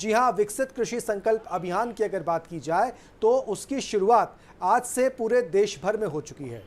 जी हां, विकसित कृषि संकल्प अभियान की अगर बात की जाए तो उसकी शुरुआत आज से पूरे देश भर में हो चुकी है।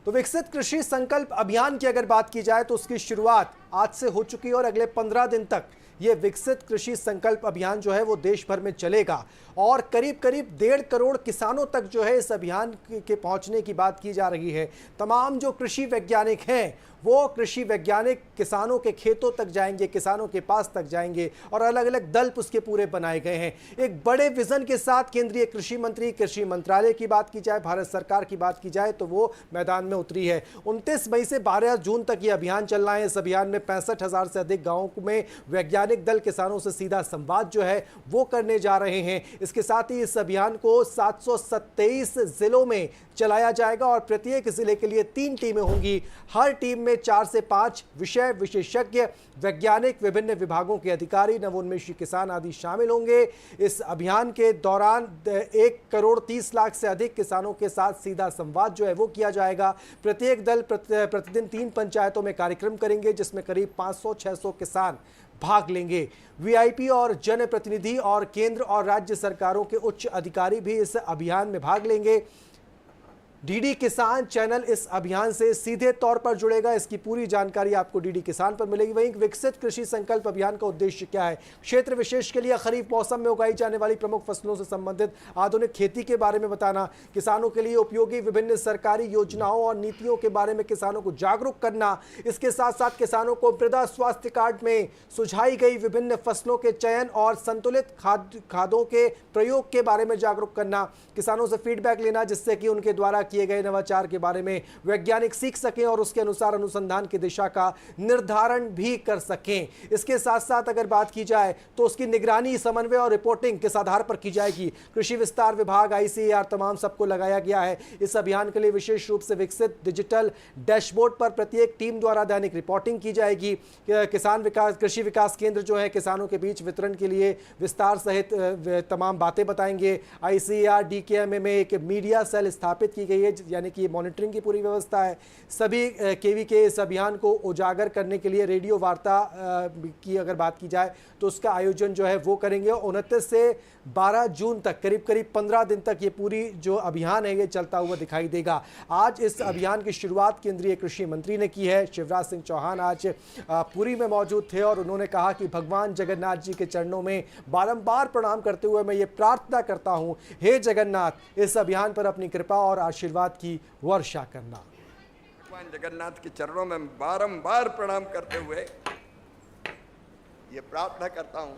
तो विकसित कृषि संकल्प अभियान की अगर बात की जाए तो उसकी शुरुआत आज से हो चुकी है और अगले 15 दिन तक ये विकसित कृषि संकल्प अभियान जो है वो देश भर में चलेगा और करीब करीब 1.5 करोड़ किसानों तक जो है इस अभियान के पहुंचने की बात की जा रही है। तमाम जो कृषि वैज्ञानिक हैं वो कृषि वैज्ञानिक किसानों के खेतों तक जाएंगे, किसानों के पास तक जाएंगे और अलग अलग दल उसके पूरे बनाए गए हैं। एक बड़े विजन के साथ केंद्रीय कृषि मंत्री, कृषि मंत्रालय की बात की जाए, भारत सरकार की बात की जाए तो वो मैदान में उतरी है। 29 मई से 12 जून तक ये अभियान चलना है। इस अभियान में 65,000 से अधिक गांवों में वैज्ञानिक दल किसानों से सीधा संवाद जो है वो करने जा रहे हैं। इसके साथ ही इस अभियान को 727 जिलों में चलाया जाएगा और प्रत्येक जिले के लिए 3 टीमें होंगी। हर टीम में 4 से 5 विषय विशेषज्ञ, वैज्ञानिक, विभिन्न विभागों के अधिकारी, नवोन्मेषी किसान आदि शामिल होंगे। इस अभियान के दौरान 1 करोड़ 30 लाख से अधिक किसानों के साथ सीधा संवाद जो है वो किया जाएगा। प्रत्येक दल प्रतिदिन 3 पंचायतों में कार्यक्रम करेंगे जिसमें करीब 500-600 किसान भाग लेंगे। वीआईपी और जनप्रतिनिधि और केंद्र और राज्य सरकारों के उच्च अधिकारी भी इस अभियान में भाग लेंगे। डीडी किसान चैनल इस अभियान से सीधे तौर पर जुड़ेगा। इसकी पूरी जानकारी आपको डीडी किसान पर मिलेगी। वहीं विकसित कृषि संकल्प अभियान का उद्देश्य क्या है, क्षेत्र विशेष के लिए खरीफ मौसम में उगाई जाने वाली प्रमुख फसलों से संबंधित आधुनिक खेती के बारे में बताना, किसानों के लिए उपयोगी विभिन्न सरकारी योजनाओं और नीतियों के बारे में किसानों को जागरूक करना। इसके साथ साथ किसानों को मृदा स्वास्थ्य कार्ड में सुझाई गई विभिन्न फसलों के चयन और संतुलित खादों के प्रयोग के बारे में जागरूक करना, किसानों से फीडबैक लेना जिससे कि उनके द्वारा किए गए नवाचार के बारे में वैज्ञानिक सीख सकें और उसके अनुसार अनुसंधान की दिशा का निर्धारण भी कर सकें। इसके साथ साथ अगर बात की जाए तो उसकी निगरानी, समन्वय और रिपोर्टिंग किस आधार पर की जाएगी। कृषि विस्तार विभाग, आईसीएआर तमाम सबको लगाया गया है। इस अभियान के लिए विशेष रूप से विकसित डिजिटल डैशबोर्ड पर प्रत्येक टीम द्वारा दैनिक रिपोर्टिंग की जाएगी। किसान विकास, कृषि विकास केंद्र जो है किसानों के बीच वितरण के लिए विस्तार सहित तमाम बातें बताएंगे। आईसीएआर डीकेएमए में एक मीडिया सेल स्थापित की गई है, यानी कि मॉनिटरिंग की पूरी व्यवस्था है। सभी केवी के इस अभियान को उजागर करने के लिए रेडियो वार्ता की अगर बात की जाए तो उसका आयोजन जो है वो करेंगे। 29 से 12 जून तक करीब करीब 15 दिन तक ये पूरी जो अभियान है ये चलता हुआ दिखाई देगा। आज इस अभियान की शुरुआत केंद्रीय कृषि मंत्री ने की है। शिवराज सिंह चौहान आज पुरी में मौजूद थे और उन्होंने कहा कि भगवान जगन्नाथ जी के चरणों में बारंबार प्रणाम करते हुए मैं ये प्रार्थना करता हूं, हे जगन्नाथ, इस अभियान पर अपनी कृपा और आशीर्वाद की वर्षा करना। भगवान जगन्नाथ के चरणों में बारंबार प्रणाम करते हुए ये प्रार्थना करता हूं,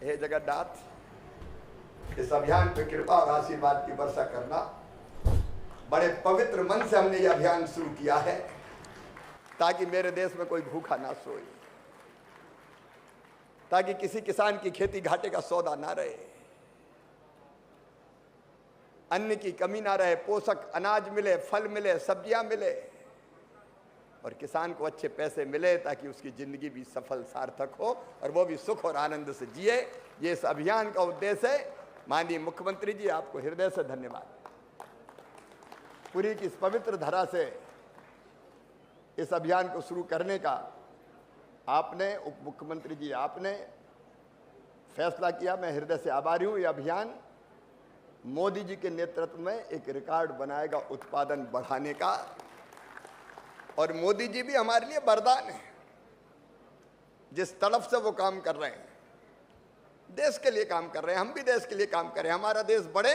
हे जगन्नाथ, इस अभियान पे कृपा और आशीर्वाद की वर्षा करना। बड़े पवित्र मन से हमने ये अभियान शुरू किया है ताकि मेरे देश में कोई भूखा ना सोए, ताकि किसी किसान की खेती घाटे का सौदा ना रहे, अन्न की कमी ना रहे, पोषक अनाज मिले, फल मिले, सब्जियां मिले और किसान को अच्छे पैसे मिले ताकि उसकी जिंदगी भी सफल सार्थक हो और वो भी सुख और आनंद से जिए। ये इस अभियान का उद्देश्य है। माननीय मुख्यमंत्री जी, आपको हृदय से धन्यवाद। पुरी की इस पवित्र धरा से इस अभियान को शुरू करने का आपने, उप मुख्यमंत्री जी आपने फैसला किया। मैं हृदय से आभारी हूँ। ये अभियान मोदी जी के नेतृत्व में एक रिकॉर्ड बनाएगा उत्पादन बढ़ाने का और मोदी जी भी हमारे लिए वरदान है। जिस तड़फ से वो काम कर रहे हैं, देश के लिए काम कर रहे हैं, हम भी देश के लिए काम करें, हमारा देश बढ़े,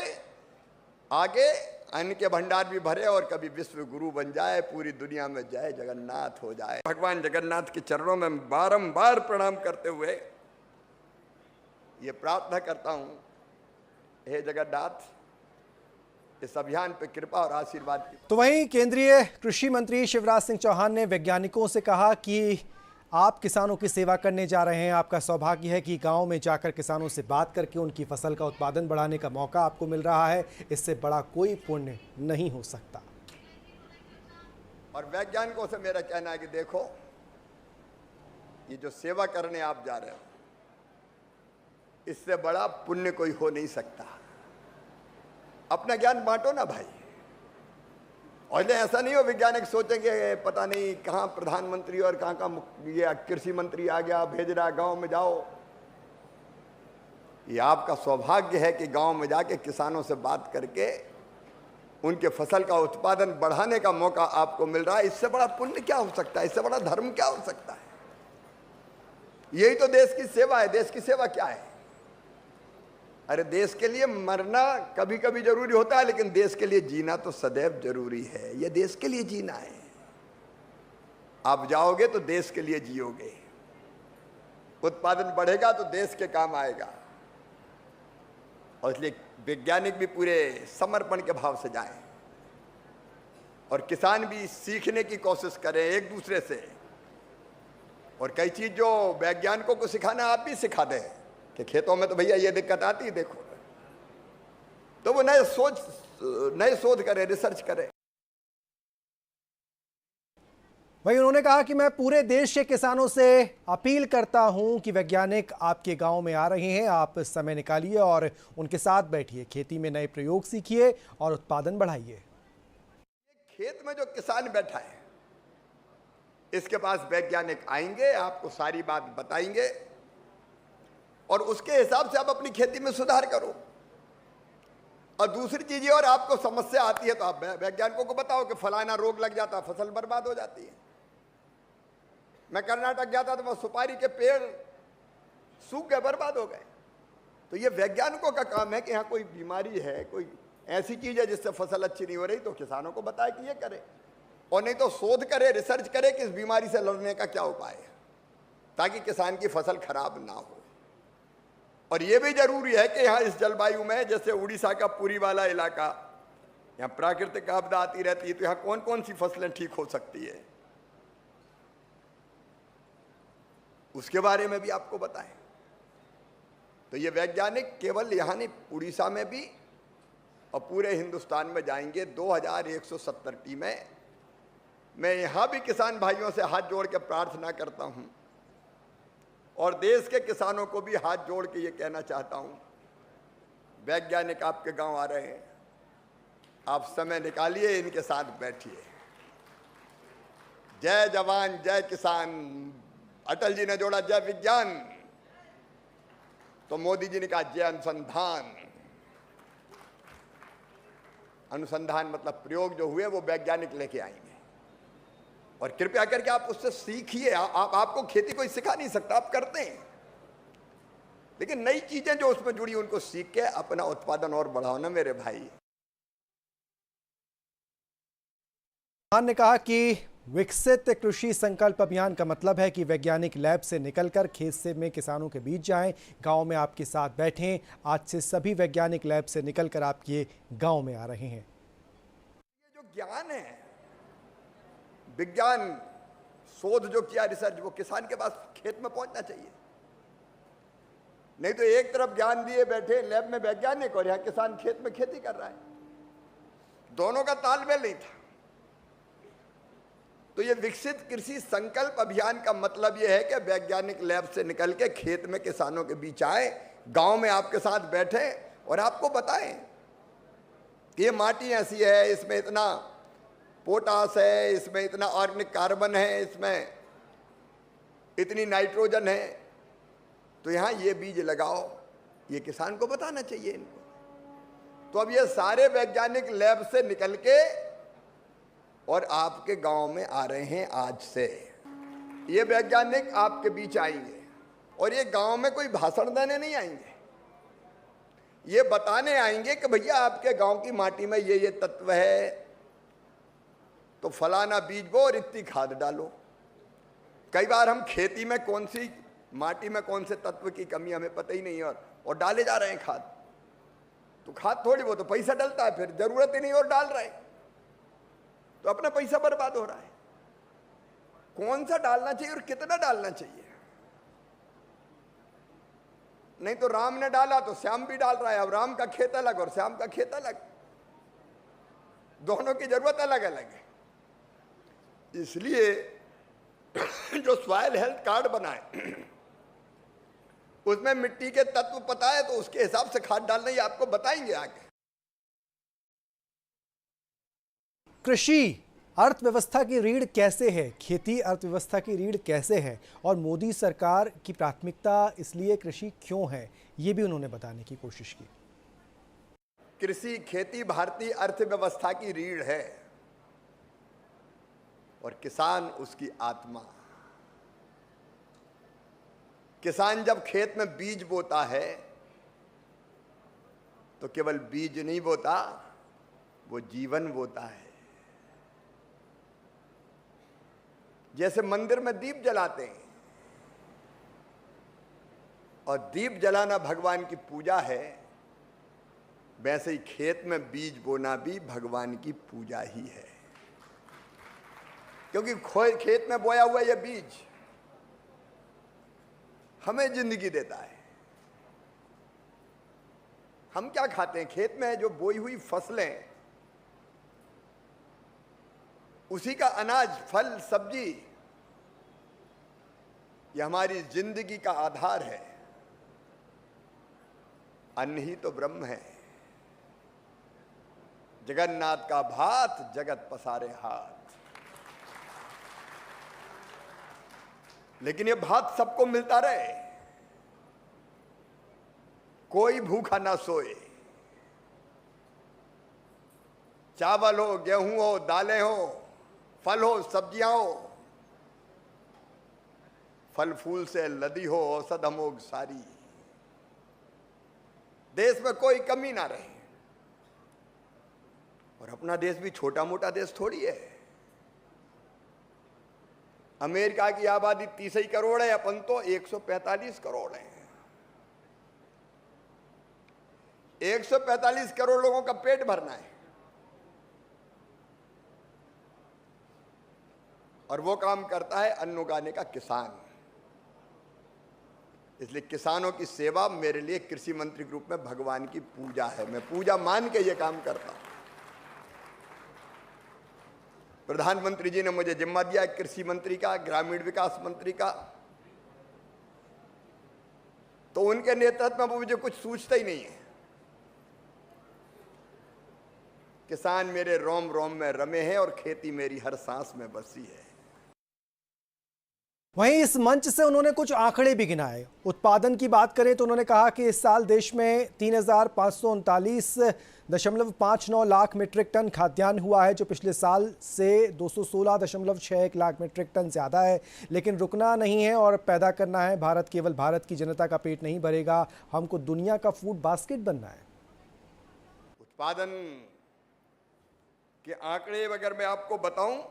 आगे अन्न के भंडार भी भरे और कभी विश्व गुरु बन जाए, पूरी दुनिया में जय जगन्नाथ हो जाए। भगवान जगन्नाथ के चरणों में बारंबार प्रणाम करते हुए ये प्रार्थना करता हूं, हे जगन्नाथ, इस अभियान पे कृपा और आशीर्वाद की। तो वहीं केंद्रीय कृषि मंत्री शिवराज सिंह चौहान ने वैज्ञानिकों से कहा कि आप किसानों की सेवा करने जा रहे हैं। आपका सौभाग्य है कि गांव में जाकर किसानों से बात करके उनकी फसल का उत्पादन बढ़ाने का मौका आपको मिल रहा है। इससे बड़ा कोई पुण्य नहीं हो सकता। और वैज्ञानिकों से मेरा कहना है कि देखो, ये जो सेवा करने आप जा रहे हो, इससे बड़ा पुण्य कोई हो नहीं सकता। अपना ज्ञान बांटो ना भाई, और इसलिए ऐसा नहीं हो वैज्ञानिक सोचेंगे पता नहीं कहाँ प्रधानमंत्री और कहाँ ये कृषि मंत्री आ गया, भेज रहा गांव में जाओ। ये आपका सौभाग्य है कि गांव में जाके किसानों से बात करके उनके फसल का उत्पादन बढ़ाने का मौका आपको मिल रहा है। इससे बड़ा पुण्य क्या हो सकता है, इससे बड़ा धर्म क्या हो सकता है। यही तो देश की सेवा है। देश की सेवा क्या है? अरे देश के लिए मरना कभी कभी जरूरी होता है, लेकिन देश के लिए जीना तो सदैव जरूरी है। यह देश के लिए जीना है। आप जाओगे तो देश के लिए जियोगे, उत्पादन बढ़ेगा तो देश के काम आएगा। और इसलिए वैज्ञानिक भी पूरे समर्पण के भाव से जाएं और किसान भी सीखने की कोशिश करें एक दूसरे से। और कई चीज जो वैज्ञानिकों को सिखाना आप भी सिखा दें कि खेतों में तो भैया ये दिक्कत आती है, देखो, तो वो नए शोध करें, रिसर्च करें। वहीं उन्होंने कहा कि मैं पूरे देश के किसानों से अपील करता हूं कि वैज्ञानिक आपके गांव में आ रहे हैं, आप समय निकालिए और उनके साथ बैठिए, खेती में नए प्रयोग सीखिए और उत्पादन बढ़ाइए। खेत में जो किसान बैठा है इसके पास वैज्ञानिक आएंगे, आपको सारी बात बताएंगे और उसके हिसाब से आप अपनी खेती में सुधार करो। और दूसरी चीज ये, और आपको समस्या आती है तो आप वैज्ञानिकों को बताओ कि फलाना रोग लग जाता, फसल बर्बाद हो जाती है। मैं कर्नाटक गया था तो वह सुपारी के पेड़ सूख गए, बर्बाद हो गए। तो ये वैज्ञानिकों का काम है कि यहाँ कोई बीमारी है, कोई ऐसी चीज है जिससे फसल अच्छी नहीं हो रही, तो किसानों को बताए कि ये करे, और नहीं तो शोध करे, रिसर्च करे कि इस बीमारी से लड़ने का क्या उपाय है, ताकि किसान की फसल खराब ना हो। और ये भी जरूरी है कि यहाँ इस जलवायु में, जैसे उड़ीसा का पुरी वाला इलाका, यहाँ प्राकृतिक आपदा आती रहती है, तो यहाँ कौन कौन सी फसलें ठीक हो सकती है उसके बारे में भी आपको बताएं। तो ये वैज्ञानिक केवल यहाँ नहीं, उड़ीसा में भी और पूरे हिंदुस्तान में जाएंगे। 2170 टीमें। मैं यहाँ भी किसान भाइयों से हाथ जोड़ के प्रार्थना करता हूँ और देश के किसानों को भी हाथ जोड़ के ये कहना चाहता हूँ, वैज्ञानिक आपके गांव आ रहे हैं, आप समय निकालिए, इनके साथ बैठिए। जय जवान जय किसान। अटल जी ने जोड़ा जय विज्ञान, तो मोदी जी ने कहा जय अनुसंधान। अनुसंधान मतलब प्रयोग जो हुए वो वैज्ञानिक लेके आएंगे, और कृपया करके आप उससे सीखिए। आपको खेती कोई सिखा नहीं सकता, आप करते हैं, लेकिन नई चीजें जो उसमें जुड़ी उनको सीख के अपना उत्पादन और बढ़ाओ ना मेरे भाई। किसान ने कहा कि विकसित कृषि संकल्प अभियान का मतलब है कि वैज्ञानिक लैब से निकलकर खेत से में किसानों के बीच जाएं, गांव में आपके साथ बैठें। आज से सभी वैज्ञानिक लैब से निकलकर आपके गांव में आ रहे हैं। ये जो ज्ञान है, विज्ञान शोध जो किया, रिसर्च, वो किसान के पास खेत में पहुंचना चाहिए। नहीं तो एक तरफ ज्ञान दिए बैठे लैब में वैज्ञानिक और यहाँ किसान खेत में खेती कर रहा है, दोनों का तालमेल नहीं था। तो ये विकसित कृषि संकल्प अभियान का मतलब ये है कि वैज्ञानिक लैब से निकल के खेत में किसानों के बीच आए, गांव में आपके साथ बैठे और आपको बताएं कि ये माटी ऐसी है, इसमें इतना पोटास है, इसमें इतना ऑर्गेनिक कार्बन है, इसमें इतनी नाइट्रोजन है, तो यहाँ ये बीज लगाओ। ये किसान को बताना चाहिए इनको। तो अब ये सारे वैज्ञानिक लैब से निकल के और आपके गांव में आ रहे हैं। आज से ये वैज्ञानिक आपके बीच आएंगे और ये गांव में कोई भाषण देने नहीं आएंगे, ये बताने आएंगे कि भैया आपके गांव की माटी में ये तत्व है, तो फलाना बीज बो और इतनी खाद डालो। कई बार हम खेती में कौन सी माटी में कौन से तत्व की कमी हमें पता ही नहीं, और डाले जा रहे हैं खाद। तो खाद थोड़ी, वो तो पैसा डलता है, फिर जरूरत ही नहीं और डाल रहे हैं, तो अपना पैसा बर्बाद हो रहा है। कौन सा डालना चाहिए और कितना डालना चाहिए। नहीं तो राम ने डाला तो श्याम भी डाल रहा है। अब राम का खेत अलग और श्याम का खेत अलग, दोनों की जरूरत अलग अलग है। इसलिए जो सॉइल हेल्थ कार्ड बनाए उसमें मिट्टी के तत्व पता है, तो उसके हिसाब से खाद डालना ही आपको बताएंगे आगे। कृषि अर्थव्यवस्था की रीढ़ कैसे है, खेती अर्थव्यवस्था की रीढ़ कैसे है और मोदी सरकार की प्राथमिकता इसलिए कृषि क्यों है, ये भी उन्होंने बताने की कोशिश की। कृषि खेती भारतीय अर्थव्यवस्था की रीढ़ है और किसान उसकी आत्मा। किसान जब खेत में बीज बोता है तो केवल बीज नहीं बोता, वो जीवन बोता है। जैसे मंदिर में दीप जलाते हैं और दीप जलाना भगवान की पूजा है, वैसे ही खेत में बीज बोना भी भगवान की पूजा ही है। क्योंकि खेत में बोया हुआ यह बीज हमें जिंदगी देता है। हम क्या खाते हैं? खेत में जो बोई हुई फसलें, उसी का अनाज, फल, सब्जी, यह हमारी जिंदगी का आधार है। अन्न ही तो ब्रह्म है। जगन्नाथ का भात जगत पसारे हाथ। लेकिन यह भात सबको मिलता रहे, कोई भूखा ना सोए। चावल हो, गेहूं हो, दालें हो, फल हो, सब्जियां हो, फल फूल से लदी हो औषध अमोघ सारी। देश में कोई कमी ना रहे। और अपना देश भी छोटा मोटा देश थोड़ी है। अमेरिका की आबादी 30 करोड़ है, अपन तो 145 करोड़ है। 145 करोड़ लोगों का पेट भरना है और वो काम करता है अन्न उगाने का किसान। इसलिए किसानों की सेवा मेरे लिए कृषि मंत्री के रूप में भगवान की पूजा है। मैं पूजा मान के ये काम करता हूं। प्रधानमंत्री जी ने मुझे जिम्मा दिया कृषि मंत्री का, ग्रामीण विकास मंत्री का, तो उनके नेतृत्व में मुझे कुछ सूझता ही नहीं है। किसान मेरे रोम रोम में रमे हैं और खेती मेरी हर सांस में बसी है। वहीं इस मंच से उन्होंने कुछ आंकड़े भी गिनाए। उत्पादन की बात करें तो उन्होंने कहा कि इस साल देश में 3,539.59 लाख मीट्रिक टन खाद्यान्न हुआ है, जो पिछले साल से 216.61 लाख मीट्रिक टन ज़्यादा है। लेकिन रुकना नहीं है और पैदा करना है। भारत केवल भारत की जनता का पेट नहीं भरेगा, हमको दुनिया का फूड बास्केट बनना है। उत्पादन के आंकड़े अगर मैं आपको बताऊं,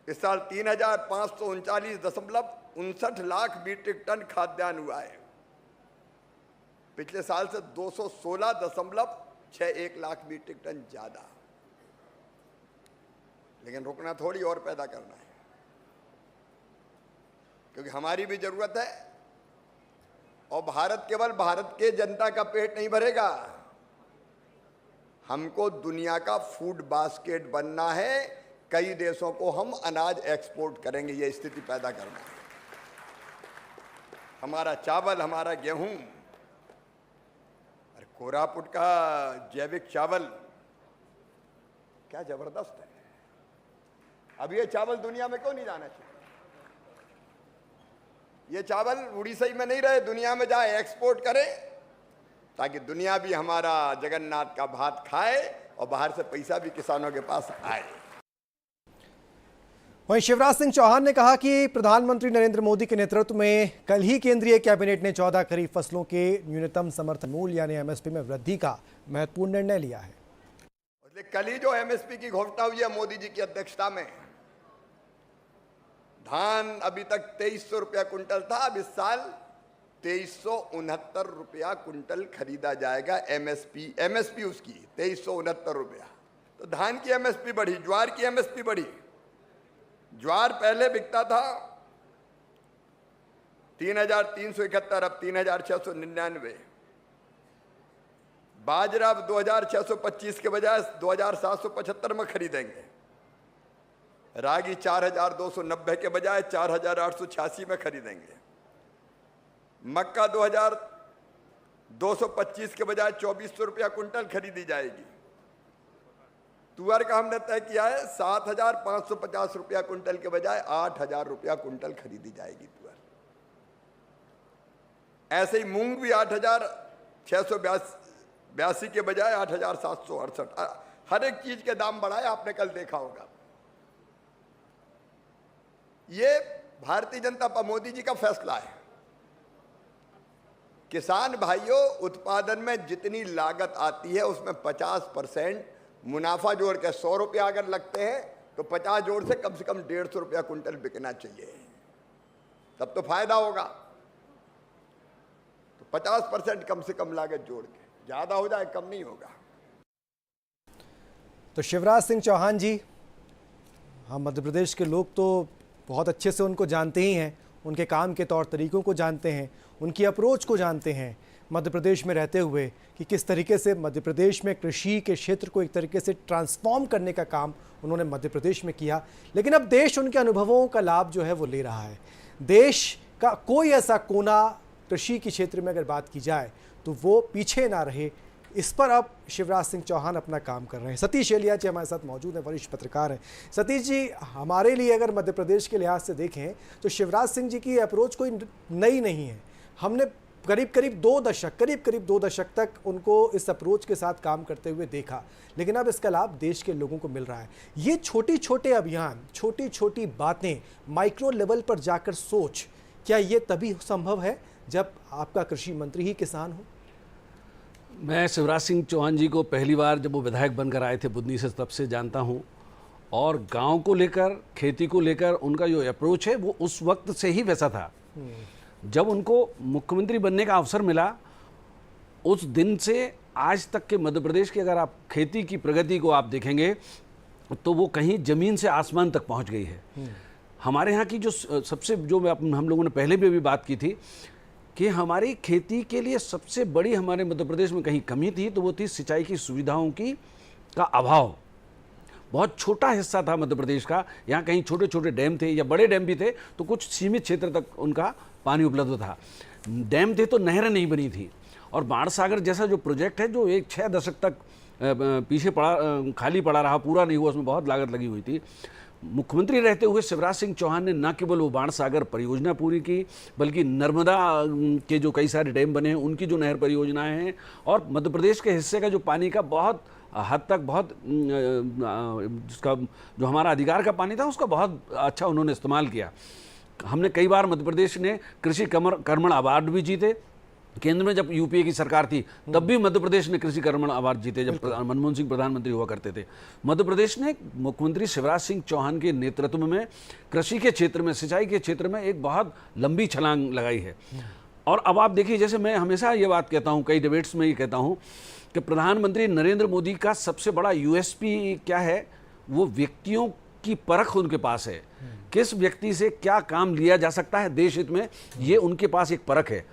इस साल 3,539.59 लाख मीट्रिक टन खाद्यान्न हुआ है। पिछले साल से 216.61 लाख मीट्रिक टन ज्यादा। लेकिन रुकना थोड़ी, और पैदा करना है, क्योंकि हमारी भी जरूरत है। और भारत केवल भारत के जनता का पेट नहीं भरेगा, हमको दुनिया का फूड बास्केट बनना है। कई देशों को हम अनाज एक्सपोर्ट करेंगे, ये स्थिति पैदा करना है। हमारा चावल, हमारा गेहूं, अरे कोरापुट का जैविक चावल क्या जबरदस्त है। अब ये चावल दुनिया में क्यों नहीं जाना चाहिए? ये चावल उड़ीसा में नहीं रहे, दुनिया में जाए, एक्सपोर्ट करें, ताकि दुनिया भी हमारा जगन्नाथ का भात खाए और बाहर से पैसा भी किसानों के पास आए। वहीं शिवराज सिंह चौहान ने कहा कि प्रधानमंत्री नरेंद्र मोदी के नेतृत्व में कल ही केंद्रीय कैबिनेट ने 14 खरीफ फसलों के न्यूनतम समर्थन मूल्य यानी एमएसपी में वृद्धि का महत्वपूर्ण निर्णय लिया है। कल ही जो एमएसपी की घोषणा हुई है मोदी जी की अध्यक्षता में, धान अभी तक 2300 रुपया कुंटल था, अब इस साल 2369 रुपया कुंटल खरीदा जाएगा। एमएसपी उसकी 2369 रुपया। तो धान की एमएसपी बढ़ी, ज्वार की एमएसपी बढ़ी। ज्वार पहले बिकता था 3,371, अब 3,699। बाजरा अब 2,625 के बजाय 2,775 में खरीदेंगे। रागी 4,290 के बजाय 4,886 में खरीदेंगे। मक्का 2,225 के बजाय 2,400 रुपया कुंटल खरीदी जाएगी। तुअर का हमने तय किया है 7,550 रुपया कुंटल के बजाय 8,000 रुपया कुंटल खरीदी जाएगी तुअर। ऐसे ही मूंग भी 8,682 के बजाय 8,768। हर एक चीज के दाम बढ़ाए, आपने कल देखा होगा। ये भारतीय जनता पार्टी मोदी जी का फैसला है। किसान भाइयों, उत्पादन में जितनी लागत आती है उसमें 50% मुनाफा जोड़ के 100 रुपया अगर लगते हैं तो 50 जोड़ से कम 150 रुपया कुंटल बिकना चाहिए, तब तो फायदा होगा। तो 50% कम से कम लागत जोड़ के, ज्यादा हो जाए कम नहीं होगा। तो शिवराज सिंह चौहान जी, हम मध्य प्रदेश के लोग तो बहुत अच्छे से उनको जानते ही हैं, उनके काम के तौर तरीकों को जानते हैं, उनकी अप्रोच को जानते हैं मध्य प्रदेश में रहते हुए कि किस तरीके से मध्य प्रदेश में कृषि के क्षेत्र को एक तरीके से ट्रांसफॉर्म करने का काम उन्होंने मध्य प्रदेश में किया। लेकिन अब देश उनके अनुभवों का लाभ जो है वो ले रहा है। देश का कोई ऐसा कोना कृषि के क्षेत्र में अगर बात की जाए तो वो पीछे ना रहे, इस पर अब शिवराज सिंह चौहान अपना काम कर रहे हैं। सतीश एलिया जी हमारे साथ मौजूद हैं, वरिष्ठ पत्रकार हैं। सतीश जी, हमारे लिए अगर मध्य प्रदेश के लिहाज से देखें तो शिवराज सिंह जी की अप्रोच कोई नई नहीं है। हमने करीब दो दशक तक उनको इस अप्रोच के साथ काम करते हुए देखा, लेकिन अब इसका लाभ देश के लोगों को मिल रहा है। ये छोटे अभियान, छोटी बातें, माइक्रो लेवल पर जाकर सोच, क्या ये तभी संभव है जब आपका कृषि मंत्री ही किसान हो? मैं शिवराज सिंह चौहान जी को पहली बार जब वो विधायक बनकर आए थे बुदनी से, तब से जानता हूँ। और गांव को लेकर, खेती को लेकर उनका जो अप्रोच है वो उस वक्त से ही वैसा था। जब उनको मुख्यमंत्री बनने का अवसर मिला, उस दिन से आज तक के मध्य प्रदेश की अगर आप खेती की प्रगति को आप देखेंगे तो वो कहीं ज़मीन से आसमान तक पहुंच गई है। हमारे यहाँ की जो सबसे, जो हम लोगों ने पहले भी बात की थी कि हमारी खेती के लिए सबसे बड़ी हमारे मध्य प्रदेश में कहीं कमी थी, तो वो थी सिंचाई की सुविधाओं का अभाव। बहुत छोटा हिस्सा था मध्य प्रदेश का, यहाँ कहीं छोटे डैम थे या बड़े डैम भी थे तो कुछ सीमित क्षेत्र तक उनका पानी उपलब्ध था। डैम थे तो नहरें नहीं बनी थी। और बाण सागर जैसा जो प्रोजेक्ट है जो 6 दशक तक पीछे खाली पड़ा रहा, पूरा नहीं हुआ, उसमें बहुत लागत लगी हुई थी। मुख्यमंत्री रहते हुए शिवराज सिंह चौहान ने न केवल वो बाण सागर परियोजना पूरी की, बल्कि नर्मदा के जो कई सारे डैम बने हैं उनकी जो नहर परियोजनाएं हैं, और मध्य प्रदेश के हिस्से का जो पानी का बहुत हद तक बहुत जिसका जो हमारा अधिकार का पानी था उसका बहुत अच्छा उन्होंने इस्तेमाल किया। हमने कई बार मध्य प्रदेश ने कृषि कर्मण अवार्ड भी जीते। केंद्र में जब यूपीए की सरकार थी तब भी मध्य प्रदेश ने कृषि कर्मण अवार्ड जीते, जब मनमोहन सिंह प्रधानमंत्री हुआ करते थे। मध्य प्रदेश ने मुख्यमंत्री शिवराज सिंह चौहान के नेतृत्व में कृषि के क्षेत्र में, सिंचाई के क्षेत्र में एक बहुत लंबी छलांग लगाई है। और अब आप देखिए, जैसे मैं हमेशा ये बात कहता हूँ, कई डिबेट्स में ये कहता हूँ कि प्रधानमंत्री नरेंद्र मोदी का सबसे बड़ा यूएसपी क्या है, वो व्यक्तियों की परख उनके पास है। किस व्यक्ति से क्या काम लिया जा सकता है देश हित में, ये उनके पास एक परख है।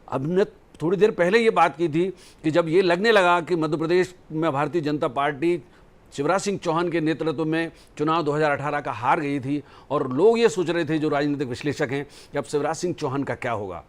अब ने थोड़ी देर पहले ये बात की थी कि जब ये लगने लगा कि मध्य प्रदेश में भारतीय जनता पार्टी शिवराज सिंह चौहान के नेतृत्व में चुनाव 2018 का हार गई थी, और लोग ये सोच रहे थे, जो राजनीतिक विश्लेषक हैं, कि अब शिवराज सिंह चौहान का क्या होगा।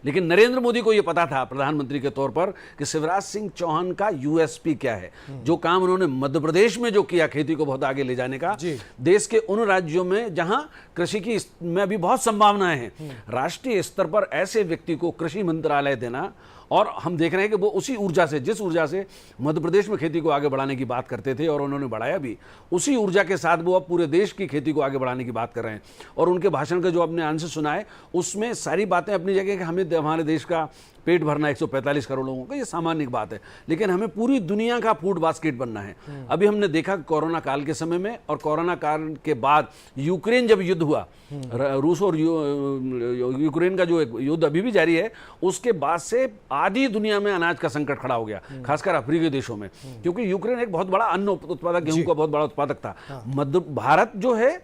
लेकिन नरेंद्र मोदी को यह पता था प्रधानमंत्री के तौर पर कि शिवराज सिंह चौहान का यूएसपी क्या है। जो काम उन्होंने मध्य प्रदेश में जो किया, खेती को बहुत आगे ले जाने का, देश के उन राज्यों में जहां कृषि की में अभी बहुत संभावनाएं हैं, राष्ट्रीय स्तर पर ऐसे व्यक्ति को कृषि मंत्रालय देना। और हम देख रहे हैं कि वो उसी ऊर्जा से, जिस ऊर्जा से मध्य प्रदेश में खेती को आगे बढ़ाने की बात करते थे और उन्होंने बढ़ाया भी, उसी ऊर्जा के साथ वो अब पूरे देश की खेती को आगे बढ़ाने की बात कर रहे हैं। और उनके भाषण का जो आपने अंश सुना है उसमें सारी बातें अपनी जगह कि हमें हमारे देश का पेट भरना 145 करोड़ लोगों का, ये सामान्य बात है, लेकिन हमें पूरी दुनिया का फूड बास्केट बनना है। अभी हमने देखा कोरोना काल के समय में और कोरोना काल के बाद यूक्रेन जब युद्ध हुआ, रूस और यूक्रेन का जो युद्ध अभी भी जारी है, उसके बाद से आधी दुनिया में अनाज का संकट खड़ा हो गया, खासकर अफ्रीकी देशों में, क्योंकि यूक्रेन एक बहुत बड़ा अन्न उत्पादक, गेहूं का बहुत बड़ा उत्पादक था। मध्य भारत जो है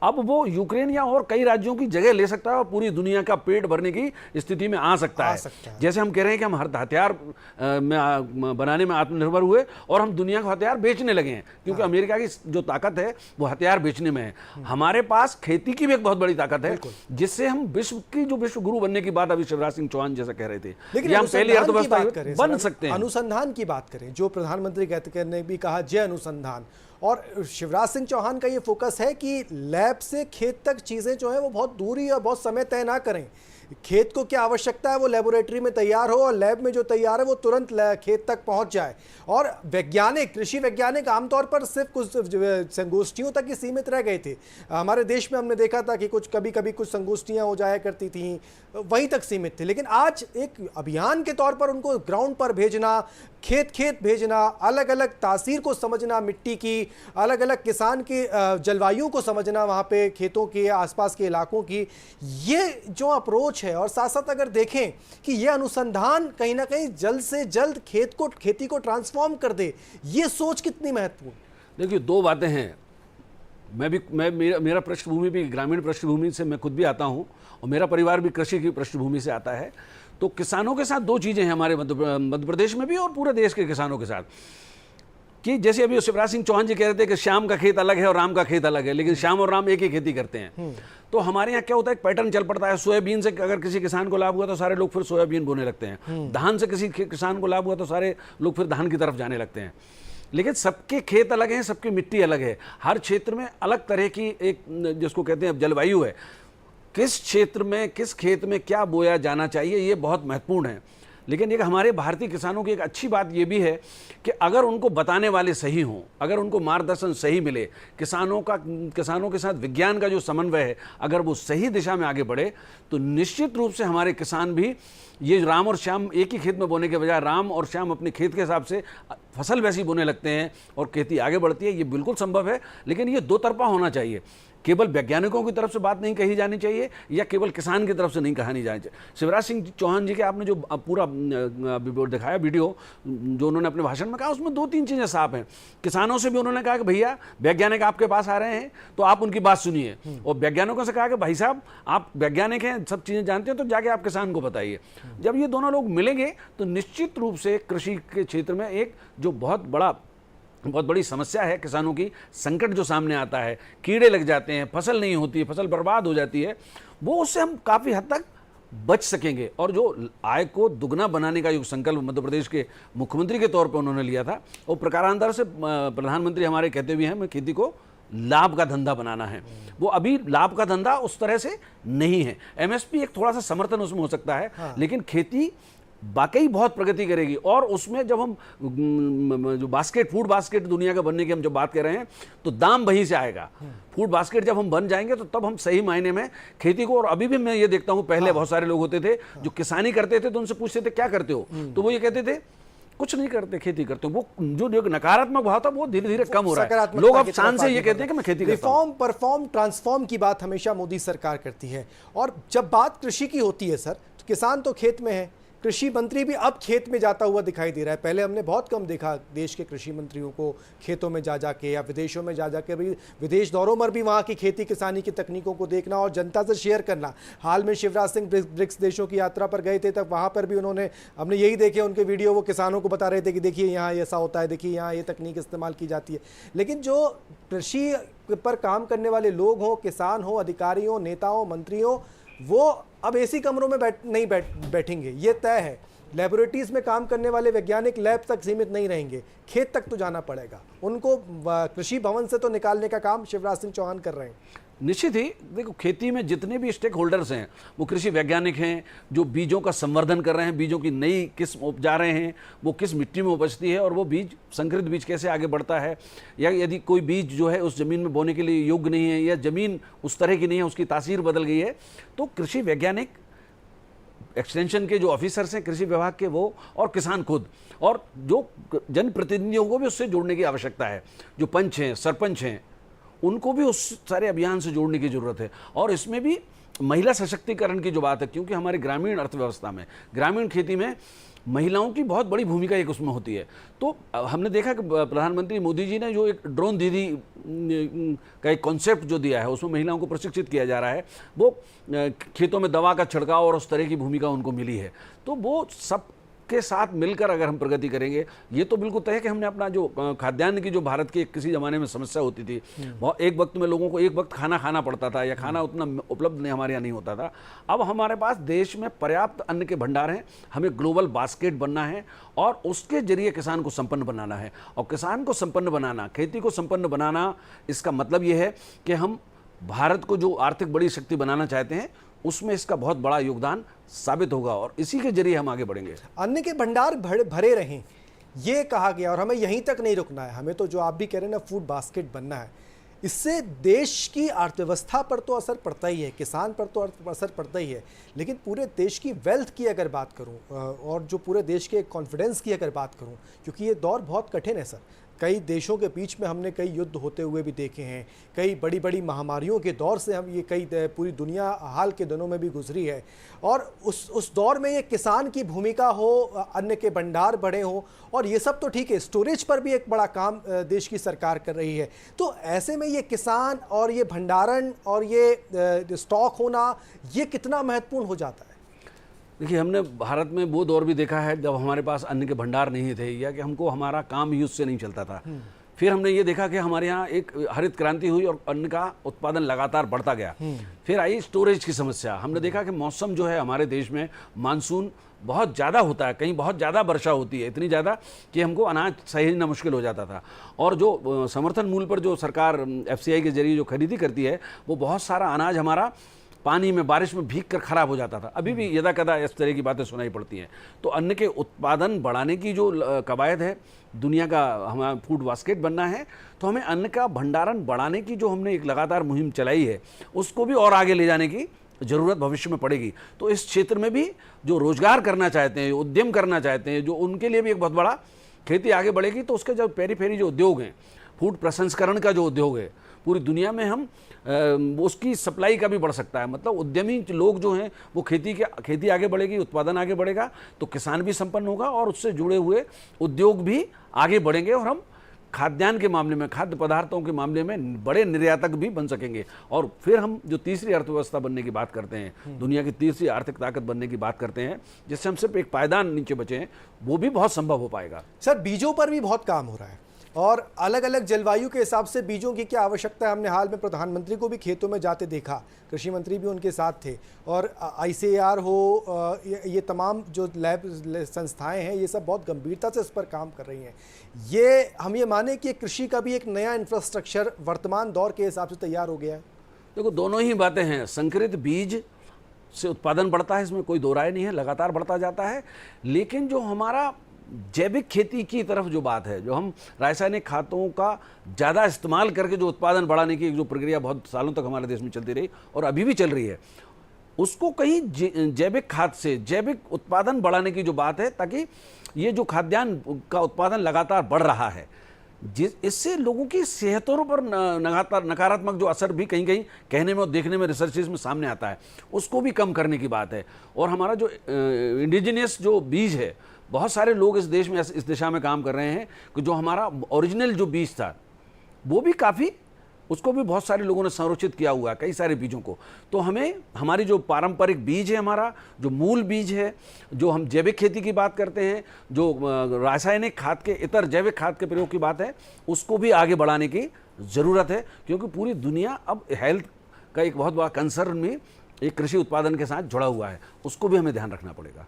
अब वो यूक्रेन या और कई राज्यों की जगह ले सकता है और पूरी दुनिया का पेट भरने की स्थिति में आ सकता है। जैसे हम कह रहे हैं कि हम हर हथियार बनाने में आत्मनिर्भर हुए और हम दुनिया को हथियार बेचने लगे हैं, क्योंकि अमेरिका की जो ताकत है वो हथियार बेचने में है। हमारे पास खेती की भी एक बहुत बड़ी ताकत है, जिससे हम विश्व की जो विश्व गुरु बनने की बात अभी शिवराज सिंह चौहान जैसा कह रहे थे, लेकिन हम पहली अर्थव्यवस्था बन सकते हैं। अनुसंधान की बात करें, जो प्रधानमंत्री ने भी कहा जय अनुसंधान, और शिवराज सिंह चौहान का ये फोकस है कि लैब से खेत तक चीज़ें जो है वो बहुत दूरी और बहुत समय तय ना करें। खेत को क्या आवश्यकता है वो लेबोरेटरी में तैयार हो और लैब में जो तैयार है वो तुरंत खेत तक पहुंच जाए। और वैज्ञानिक, कृषि वैज्ञानिक आमतौर पर सिर्फ कुछ संगोष्ठियों तक ही सीमित रह गए थे। हमारे देश में हमने देखा था कि कभी कभी कुछ संगोष्ठियां हो जाया करती थीं, वहीं तक सीमित थे। लेकिन आज एक अभियान के तौर पर उनको ग्राउंड पर भेजना, खेत खेत भेजना, अलग अलग तासीर को समझना, मिट्टी की अलग अलग किसान की जलवायु को समझना, वहाँ पे खेतों के आसपास के इलाकों की, ये जो अप्रोच है। और साथ साथ अगर देखें कि ये अनुसंधान कहीं ना कहीं जल्द से जल्द खेती को ट्रांसफॉर्म कर दे, ये सोच कितनी महत्वपूर्ण। देखिए, दो बातें हैं। मेरा पृष्ठभूमि भी ग्रामीण पृष्ठभूमि से मैं खुद भी आता हूँ और मेरा परिवार भी कृषि की पृष्ठभूमि से आता है। तो किसानों के साथ दो चीज़ें हैं हमारे मध्य प्रदेश में भी और पूरे देश के किसानों के साथ, कि जैसे अभी शिवराज सिंह चौहान जी कह रहे थे कि श्याम का खेत अलग है और राम का खेत अलग है, लेकिन श्याम और राम एक ही खेती करते हैं। तो हमारे यहाँ क्या होता है, एक पैटर्न चल पड़ता है। सोयाबीन से अगर किसी किसान को लाभ हुआ तो सारे लोग फिर सोयाबीन बोने लगते हैं। धान से किसी किसान को लाभ हुआ तो सारे लोग फिर धान की तरफ जाने लगते हैं। लेकिन सबके खेत अलग हैं, सबकी मिट्टी अलग है, हर क्षेत्र में अलग तरह की एक जिसको कहते हैं जलवायु है। किस क्षेत्र में किस खेत में क्या बोया जाना चाहिए ये बहुत महत्वपूर्ण है। लेकिन एक हमारे भारतीय किसानों की एक अच्छी बात ये भी है कि अगर उनको बताने वाले सही हों, अगर उनको मार्गदर्शन सही मिले, किसानों के साथ विज्ञान का जो समन्वय है अगर वो सही दिशा में आगे बढ़े, तो निश्चित रूप से हमारे किसान भी ये राम और श्याम एक ही खेत में बोने के बजाय राम और श्याम अपने खेत के हिसाब से फसल वैसी बोने लगते हैं और खेती आगे बढ़ती है। ये बिल्कुल संभव है, लेकिन ये दो तरफा होना चाहिए। केवल वैज्ञानिकों की तरफ से बात नहीं कही जानी चाहिए या केवल किसान की तरफ से नहीं कहानी जानी चाहिए। शिवराज सिंह चौहान जी के आपने जो पूरा दिखाया वीडियो जो उन्होंने अपने भाषण में कहा, उसमें दो तीन चीज़ें साफ हैं। किसानों से भी उन्होंने कहा कि भैया वैज्ञानिक आपके पास आ रहे हैं तो आप उनकी बात सुनिए, और वैज्ञानिकों से कहा कि भाई साहब आप वैज्ञानिक हैं, सब चीज़ें जानते हैं, तो जाके आप किसान को बताइए। जब ये दोनों लोग मिलेंगे तो निश्चित रूप से कृषि के क्षेत्र में एक जो बहुत बड़ी समस्या है किसानों की, संकट जो सामने आता है, कीड़े लग जाते हैं, फसल नहीं होती है, फसल बर्बाद हो जाती है, वो उससे हम काफ़ी हद तक बच सकेंगे। और जो आय को दुगना बनाने का जो संकल्प मध्य प्रदेश के मुख्यमंत्री के तौर पर उन्होंने लिया था, वो प्रकारांतर से प्रधानमंत्री हमारे कहते हुए हैं मैं खेती को लाभ का धंधा बनाना है। वो अभी लाभ का धंधा उस तरह से नहीं है। एमएसपी एक थोड़ा सा समर्थन उसमें हो सकता है, लेकिन खेती वाकई बहुत प्रगति करेगी। और उसमें जब हम जो फूड बास्केट दुनिया का बनने की हम जब बात कर रहे हैं, तो दाम वहीं से आएगा। फूड बास्केट जब हम बन जाएंगे तो तब हम सही मायने में खेती को, और अभी भी मैं ये देखता हूं, पहले बहुत सारे लोग होते थे जो किसानी करते थे तो उनसे पूछते थे क्या करते हो, तो वो ये कहते थे कुछ नहीं करते, खेती करते हो। वो जो नकारात्मक भाव था वो धीरे धीरे कम हो रहा है। लोग अब शान से ये कहते हैं कि मैं खेती करता हूं। रिफॉर्म, परफॉर्म, ट्रांसफॉर्म की बात हमेशा मोदी सरकार करती है। और जब बात कृषि की होती है सर, तो किसान तो खेत में है, कृषि मंत्री भी अब खेत में जाता हुआ दिखाई दे रहा है। पहले हमने बहुत कम देखा देश के कृषि मंत्रियों को खेतों में जा जाके या विदेशों में जा जाके, अभी विदेश दौरों पर भी वहाँ की खेती किसानी की तकनीकों को देखना और जनता से शेयर करना। हाल में शिवराज सिंह ब्रिक्स देशों की यात्रा पर गए थे, तब वहाँ पर भी हमने यही देखे उनके वीडियो, वो किसानों को बता रहे थे कि देखिए यहाँ ऐसा होता है, देखिए यहाँ ये तकनीक इस्तेमाल की जाती है। लेकिन जो कृषि पर काम करने वाले लोग हों, किसान हों, अधिकारी हों, नेता हों, मंत्री हों, वो अब एसी कमरों में नहीं बैठेंगे, ये तय है। लेबोरेटरीज में काम करने वाले वैज्ञानिक लैब तक सीमित नहीं रहेंगे, खेत तक तो जाना पड़ेगा उनको। कृषि भवन से तो निकालने का काम शिवराज सिंह चौहान कर रहे हैं। निश्चित ही देखो, खेती में जितने भी स्टेक होल्डर्स हैं वो कृषि वैज्ञानिक हैं, जो बीजों का संवर्धन कर रहे हैं, बीजों की नई किस्म उपजा रहे हैं, वो किस मिट्टी में उपजती है और वो बीज, संकरित बीज कैसे आगे बढ़ता है, या यदि कोई बीज जो है उस ज़मीन में बोने के लिए योग्य नहीं है या ज़मीन उस तरह की नहीं है, उसकी तासीर बदल गई है, तो कृषि वैज्ञानिक, एक्सटेंशन के जो ऑफिसर्स हैं कृषि विभाग के, वो और किसान खुद, और जो जनप्रतिनिधियों को भी उससे जोड़ने की आवश्यकता है। जो पंच हैं, सरपंच हैं, उनको भी उस सारे अभियान से जोड़ने की ज़रूरत है। और इसमें भी महिला सशक्तिकरण की जो बात है, क्योंकि हमारी ग्रामीण अर्थव्यवस्था में, ग्रामीण खेती में महिलाओं की बहुत बड़ी भूमिका एक उसमें होती है। तो हमने देखा कि प्रधानमंत्री मोदी जी ने जो एक ड्रोन दीदी का एक कॉन्सेप्ट जो दिया है, उसमें महिलाओं को प्रशिक्षित किया जा रहा है, वो खेतों में दवा का छिड़काव और उस तरह की भूमिका उनको मिली है। तो वो सब के साथ मिलकर अगर हम प्रगति करेंगे, ये तो बिल्कुल तय है कि हमने अपना जो खाद्यान्न की जो भारत की किसी ज़माने में समस्या होती थी, बहुत एक वक्त में लोगों को एक वक्त खाना खाना पड़ता था या खाना उतना उपलब्ध नहीं हमारे यहाँ नहीं होता था। अब हमारे पास देश में पर्याप्त अन्न के भंडार हैं, हमें ग्लोबल बास्केट बनना है और उसके जरिए किसान को संपन्न बनाना है। और किसान को संपन्न बनाना, खेती को संपन्न बनाना, इसका मतलब ये है कि हम भारत को जो आर्थिक बड़ी शक्ति बनाना चाहते हैं उसमें इसका बहुत बड़ा योगदान साबित होगा और इसी के जरिए हम आगे बढ़ेंगे। अन्न के भंडार भरे रहें, ये कहा गया, और हमें यहीं तक नहीं रुकना है, हमें तो जो आप भी कह रहे हैं ना, फूड बास्केट बनना है। इससे देश की अर्थव्यवस्था पर तो असर पड़ता ही है, किसान पर तो असर पड़ता ही है, लेकिन पूरे देश की वेल्थ की अगर बात करूं और जो पूरे देश के कॉन्फिडेंस की अगर बात करूं, क्योंकि ये दौर बहुत कठिन है सर। कई देशों के बीच में हमने कई युद्ध होते हुए भी देखे हैं, कई बड़ी बड़ी महामारियों के दौर से हम ये पूरी दुनिया हाल के दिनों में भी गुजरी है, और उस दौर में ये किसान की भूमिका हो, अन्न के भंडार बढ़े हो, और ये सब तो ठीक है, स्टोरेज पर भी एक बड़ा काम देश की सरकार कर रही है। तो ऐसे में ये किसान और ये भंडारण और ये स्टॉक होना, ये कितना महत्वपूर्ण हो जाता है? देखिए, हमने भारत में वो दौर भी देखा है जब हमारे पास अन्न के भंडार नहीं थे या कि हमको हमारा काम ही उससे नहीं चलता था। फिर हमने ये देखा कि हमारे यहाँ एक हरित क्रांति हुई और अन्न का उत्पादन लगातार बढ़ता गया। फिर आई स्टोरेज की समस्या। हमने देखा कि मौसम जो है हमारे देश में, मानसून बहुत ज़्यादा होता है, कहीं बहुत ज़्यादा वर्षा होती है, इतनी ज़्यादा कि हमको अनाज सहेजना मुश्किल हो जाता था। और जो समर्थन मूल्य पर जो सरकार FCI के जरिए जो खरीदी करती है, वो बहुत सारा अनाज हमारा पानी में, बारिश में भीग कर खराब हो जाता था। अभी भी यदा कदा इस तरह की बातें सुनाई पड़ती हैं। तो अन्न के उत्पादन बढ़ाने की जो कवायद है, दुनिया का हमारा फूड बास्केट बनना है, तो हमें अन्न का भंडारण बढ़ाने की जो हमने एक लगातार मुहिम चलाई है, उसको भी और आगे ले जाने की ज़रूरत भविष्य में पड़ेगी। तो इस क्षेत्र में भी जो रोजगार करना चाहते हैं, उद्यम करना चाहते हैं, जो उनके लिए भी एक बहुत बड़ा, खेती आगे बढ़ेगी तो उसके जो पेरीफेरी जो उद्योग हैं, फूड प्रसंस्करण का जो उद्योग है, पूरी दुनिया में हम उसकी सप्लाई का भी बढ़ सकता है। मतलब उद्यमी लोग जो हैं वो खेती आगे बढ़ेगी, उत्पादन आगे बढ़ेगा, तो किसान भी संपन्न होगा और उससे जुड़े हुए उद्योग भी आगे बढ़ेंगे और हम खाद्यान्न के मामले में, खाद्य पदार्थों के मामले में बड़े निर्यातक भी बन सकेंगे। और फिर हम जो तीसरी अर्थव्यवस्था बनने की बात करते हैं, दुनिया की तीसरी आर्थिक ताकत बनने की बात करते हैं, जिससे हम सिर्फ एक पायदान नीचे बचे हैं, वो भी बहुत संभव हो पाएगा। सर, बीजों पर भी बहुत काम हो रहा है और अलग अलग जलवायु के हिसाब से बीजों की क्या आवश्यकता है। हमने हाल में प्रधानमंत्री को भी खेतों में जाते देखा, कृषि मंत्री भी उनके साथ थे, और ICAR हो, ये तमाम जो लैब संस्थाएं हैं, ये सब बहुत गंभीरता से इस पर काम कर रही हैं। ये हम ये माने कि कृषि का भी एक नया इंफ्रास्ट्रक्चर वर्तमान दौर के हिसाब से तैयार हो गया है। देखो, दोनों ही बातें हैं। संकरित बीज से उत्पादन बढ़ता है, इसमें कोई दो राय नहीं है, लगातार बढ़ता जाता है। लेकिन जो हमारा जैविक खेती की तरफ जो बात है, जो हम रासायनिक खादों का ज़्यादा इस्तेमाल करके जो उत्पादन बढ़ाने की जो प्रक्रिया बहुत सालों तक हमारे देश में चलती रही और अभी भी चल रही है, उसको कहीं जैविक खाद से जैविक उत्पादन बढ़ाने की जो बात है, ताकि ये जो खाद्यान्न का उत्पादन लगातार बढ़ रहा है, इससे लोगों की सेहतों पर नकारात्मक जो असर भी कहीं कहीं कहने में और देखने में रिसर्चेस में सामने आता है, उसको भी कम करने की बात है। और हमारा जो इंडिजिनियस जो बीज है, बहुत सारे लोग इस देश में इस दिशा में काम कर रहे हैं कि जो हमारा ओरिजिनल जो बीज था, वो भी काफ़ी, उसको भी बहुत सारे लोगों ने संरक्षित किया हुआ है, कई सारे बीजों को। तो हमें हमारी जो पारंपरिक बीज है, हमारा जो मूल बीज है, जो हम जैविक खेती की बात करते हैं, जो रासायनिक खाद के इतर जैविक खाद के प्रयोग की बात है, उसको भी आगे बढ़ाने की ज़रूरत है। क्योंकि पूरी दुनिया अब हेल्थ का एक बहुत बड़ा कंसर्न में एक कृषि उत्पादन के साथ जुड़ा हुआ है, उसको भी हमें ध्यान रखना पड़ेगा।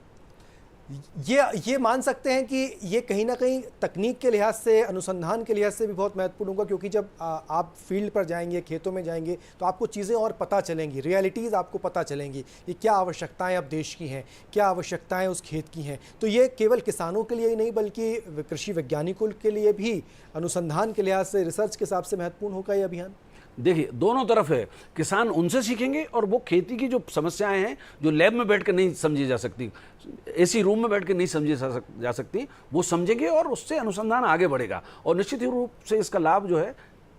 ये मान सकते हैं कि ये कहीं ना कहीं तकनीक के लिहाज से, अनुसंधान के लिहाज से भी बहुत महत्वपूर्ण होगा, क्योंकि जब आप फील्ड पर जाएंगे, खेतों में जाएंगे, तो आपको चीज़ें और पता चलेंगी, रियलिटीज़ आपको पता चलेंगी कि क्या आवश्यकताएं अब देश की हैं, क्या आवश्यकताएं उस खेत की हैं। तो ये केवल किसानों के लिए ही नहीं, बल्कि कृषि वैज्ञानिकों के लिए भी अनुसंधान के लिहाज से, रिसर्च के हिसाब से महत्वपूर्ण होगा ये अभियान। देखिए, दोनों तरफ है। किसान उनसे सीखेंगे और वो खेती की जो समस्याएं हैं, जो लैब में बैठ कर नहीं समझी जा सकती, AC रूम में बैठ कर नहीं समझी जा सकती, वो समझेंगे और उससे अनुसंधान आगे बढ़ेगा। और निश्चित ही रूप से इसका लाभ जो है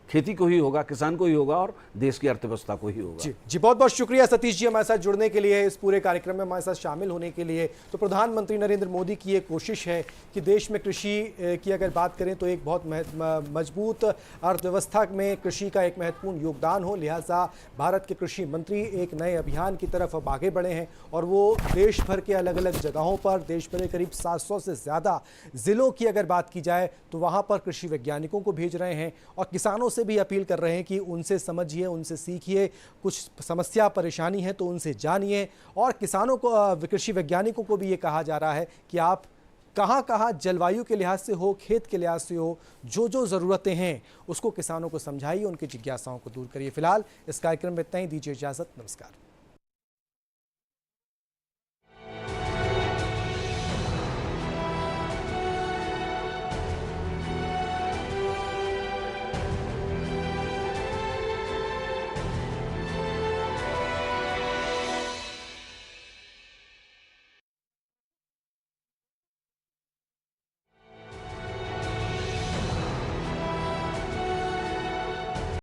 खेती को ही होगा, किसान को ही होगा और देश की अर्थव्यवस्था को ही होगा। जी बहुत बहुत शुक्रिया सतीश जी हमारे साथ जुड़ने के लिए, इस पूरे कार्यक्रम में हमारे साथ शामिल होने के लिए। तो प्रधानमंत्री नरेंद्र मोदी की ये कोशिश है कि देश में कृषि की अगर बात करें तो एक बहुत मजबूत अर्थव्यवस्था में कृषि का एक महत्वपूर्ण योगदान हो, लिहाजा भारत के कृषि मंत्री एक नए अभियान की तरफ अब आगे बढ़े हैं और वो देश भर के अलग अलग जगहों पर, देश भर के करीब 700 से ज़्यादा ज़िलों की अगर बात की जाए तो वहाँ पर कृषि वैज्ञानिकों को भेज रहे हैं और किसानों से भी अपील कर रहे हैं कि उनसे समझिए, उनसे सीखिए, कुछ समस्या परेशानी है तो उनसे जानिए। और किसानों को, कृषि वैज्ञानिकों को भी ये कहा जा रहा है कि आप कहाँ जलवायु के लिहाज से हो, खेत के लिहाज से हो, जो ज़रूरतें हैं उसको किसानों को समझाइए, उनकी जिज्ञासाओं को दूर करिए। फिलहाल इस कार्यक्रम में इतना ही, दीजिए इजाज़त, नमस्कार।